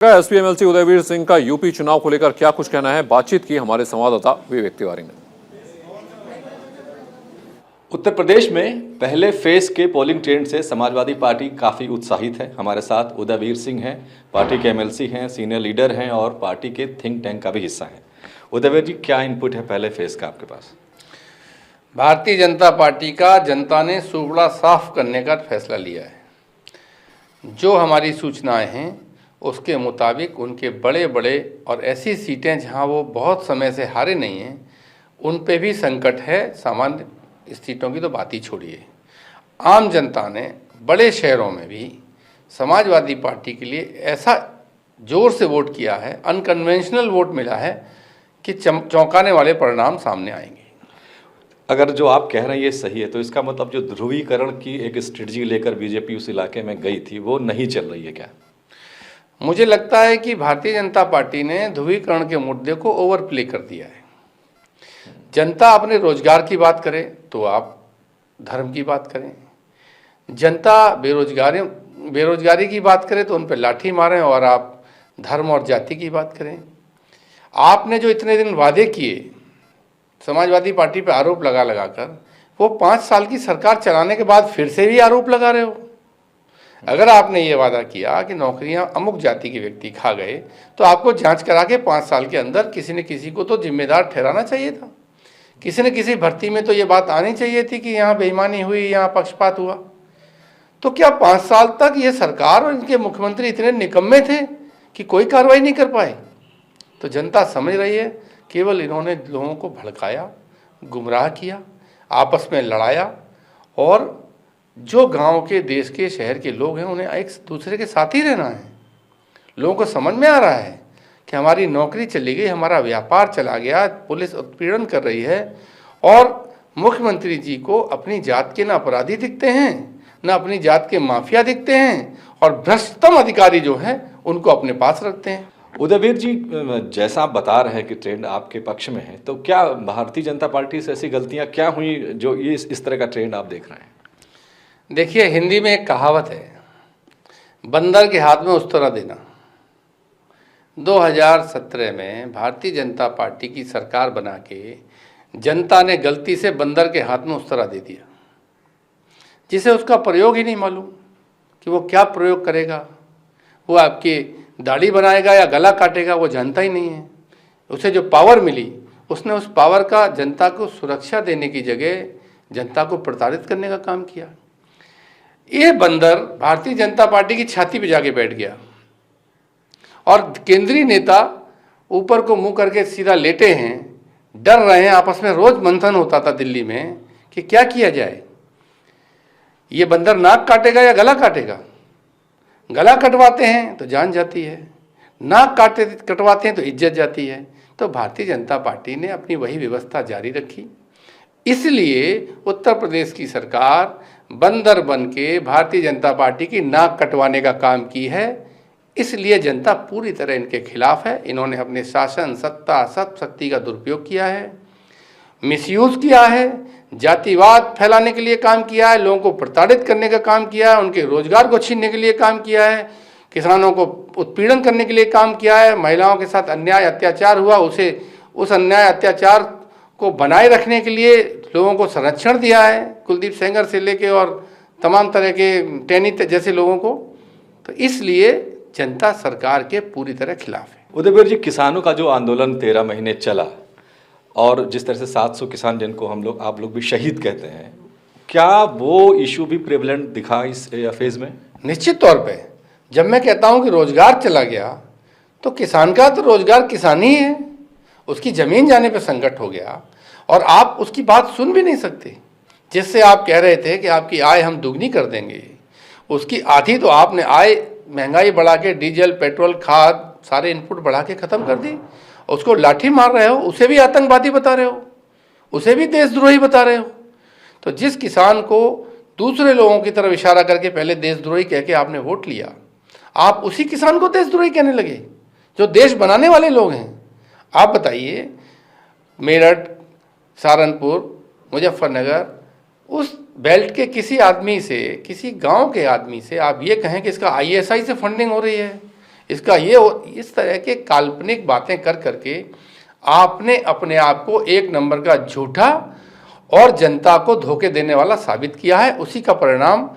एसपीएमएलसी उदयवीर सिंह का यूपी चुनाव को लेकर क्या कुछ कहना है, बातचीत की हमारे संवाददाता विवेक तिवारी ने। उत्तर प्रदेश में पहले फेज के पोलिंग ट्रेंड से समाजवादी पार्टी काफ़ी उत्साहित है। हमारे साथ उदयवीर सिंह हैं, पार्टी के एमएलसी हैं, सीनियर लीडर हैं और पार्टी के थिंक टैंक का भी हिस्सा हैं। उदयवीर जी, क्या इनपुट है पहले फेज का आपके पास? भारतीय जनता पार्टी का जनता ने सूबड़ा साफ करने का फैसला लिया है। जो हमारी सूचनाएं हैं उसके मुताबिक उनके बड़े बड़े और ऐसी सीटें जहां वो बहुत समय से हारे नहीं हैं उन पे भी संकट है। सामान्य सीटों की तो बात ही छोड़िए, आम जनता ने बड़े शहरों में भी समाजवादी पार्टी के लिए ऐसा जोर से वोट किया है, अनकन्वेंशनल वोट मिला है कि चौंकाने वाले परिणाम सामने आएंगे। अगर जो आप कह रहे हैं ये सही है तो इसका मतलब जो ध्रुवीकरण की एक स्ट्रेटजी लेकर बीजेपी उस इलाके में गई थी वो नहीं चल रही है क्या? मुझे लगता है कि भारतीय जनता पार्टी ने ध्रुवीकरण के मुद्दे को ओवर प्ले कर दिया है। जनता अपने रोजगार की बात करे तो आप धर्म की बात करें, जनता बेरोजगारी की बात करे तो उन पर लाठी मारें और आप धर्म और जाति की बात करें। आपने जो इतने दिन वादे किए समाजवादी पार्टी पे आरोप लगा कर, वो 5 साल की सरकार चलाने के बाद फिर से भी आरोप लगा रहे हो। अगर आपने ये वादा किया कि नौकरियां अमुक जाति के व्यक्ति खा गए तो आपको जांच करा के 5 साल के अंदर किसी न किसी को तो जिम्मेदार ठहराना चाहिए था। किसी न किसी भर्ती में तो ये बात आनी चाहिए थी कि यहाँ बेईमानी हुई, यहाँ पक्षपात हुआ। तो क्या 5 साल तक ये सरकार और इनके मुख्यमंत्री इतने निकम्मे थे कि कोई कार्रवाई नहीं कर पाए? तो जनता समझ रही है केवल इन्होंने लोगों को भड़काया, गुमराह किया, आपस में लड़ाया और जो गांव के, देश के, शहर के लोग हैं उन्हें एक दूसरे के साथ ही रहना है। लोगों को समझ में आ रहा है कि हमारी नौकरी चली गई, हमारा व्यापार चला गया, पुलिस उत्पीड़न कर रही है और मुख्यमंत्री जी को अपनी जात के न अपराधी दिखते हैं न अपनी जात के माफिया दिखते हैं और भ्रष्टतम अधिकारी जो हैं उनको अपने पास रखते हैं। उदयवीर जी, जैसा आप बता रहे हैं कि ट्रेंड आपके पक्ष में है, तो क्या भारतीय जनता पार्टी से ऐसी गलतियां क्या हुई जो ये इस तरह का ट्रेंड आप देख रहे हैं? देखिए, हिंदी में एक कहावत है, बंदर के हाथ में उस्तरा देना। 2017 में भारतीय जनता पार्टी की सरकार बना के जनता ने गलती से बंदर के हाथ में उस्तरा दे दिया, जिसे उसका प्रयोग ही नहीं मालूम कि वो क्या प्रयोग करेगा। वो आपकी दाढ़ी बनाएगा या गला काटेगा वो जानता ही नहीं है। उसे जो पावर मिली उसने उस पावर का जनता को सुरक्षा देने की जगह जनता को प्रताड़ित करने का काम किया। ये बंदर भारतीय जनता पार्टी की छाती पे जाके बैठ गया और केंद्रीय नेता ऊपर को मुंह करके सीधा लेटे हैं, डर रहे हैं। आपस में रोज मंथन होता था दिल्ली में कि क्या किया जाए। ये बंदर नाक काटेगा या गला काटेगा? गला कटवाते हैं तो जान जाती है, नाक कटवाते हैं तो इज्जत जाती है। तो भारतीय जनता पार्टी ने अपनी वही व्यवस्था जारी रखी। इसलिए उत्तर प्रदेश की सरकार बंदर बन के भारतीय जनता पार्टी की नाक कटवाने का काम की है। इसलिए जनता पूरी तरह इनके खिलाफ है। इन्होंने अपने शासन, सत्ता, शक्ति का दुरुपयोग किया है, मिसयूज किया है, जातिवाद फैलाने के लिए काम किया है, लोगों को प्रताड़ित करने का काम किया है, उनके रोजगार को छीनने के लिए काम किया है, किसानों को उत्पीड़न करने के लिए काम किया है, महिलाओं के साथ अन्याय अत्याचार हुआ उस अन्याय अत्याचार को बनाए रखने के लिए लोगों को संरक्षण दिया है, कुलदीप सेंगर से लेके और तमाम तरह के टैनी जैसे लोगों को। तो इसलिए जनता सरकार के पूरी तरह खिलाफ है। उदयवीर जी, किसानों का जो आंदोलन 13 महीने चला और जिस तरह से 700 किसान जिनको आप लोग भी शहीद कहते हैं, क्या वो इशू भी प्रेवलेंट दिखा इस फेज में? निश्चित तौर पे जब मैं कहता हूं कि रोजगार चला गया तो किसान का तो रोजगार किसान ही है, उसकी जमीन जाने पे संकट हो गया और आप उसकी बात सुन भी नहीं सकते। जिससे आप कह रहे थे कि आपकी आय हम दुगनी कर देंगे, उसकी आधी तो आपने आय महंगाई बढ़ा के डीजल, पेट्रोल, खाद सारे इनपुट बढ़ा के ख़त्म कर दी। उसको लाठी मार रहे हो, उसे भी आतंकवादी बता रहे हो, उसे भी देशद्रोही बता रहे हो। तो जिस किसान को दूसरे लोगों की तरफ इशारा करके पहले देशद्रोही कह के आपने वोट लिया, आप उसी किसान को देशद्रोही कहने लगे जो देश बनाने वाले लोग हैं। आप बताइए, मेरठ, सहारनपुर, मुजफ्फरनगर, उस बेल्ट के किसी आदमी से, किसी गांव के आदमी से आप ये कहें कि इसका आईएसआई से फंडिंग हो रही है, इसका ये इस तरह के काल्पनिक बातें कर करके आपने अपने आप को एक नंबर का झूठा और जनता को धोखे देने वाला साबित किया है। उसी का परिणाम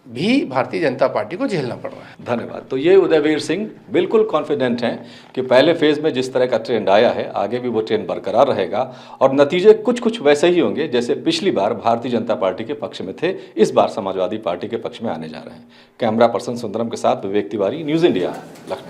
भी भारतीय जनता पार्टी को झेलना पड़ रहा है। धन्यवाद। तो ये उदयवीर सिंह बिल्कुल कॉन्फिडेंट हैं कि पहले फेज में जिस तरह का ट्रेंड आया है आगे भी वो ट्रेंड बरकरार रहेगा और नतीजे कुछ कुछ वैसे ही होंगे जैसे पिछली बार भारतीय जनता पार्टी के पक्ष में थे, इस बार समाजवादी पार्टी के पक्ष में आने जा रहे हैं। कैमरा पर्सन सुंदरम के साथ विवेक तिवारी, न्यूज़ इंडिया, लखनऊ।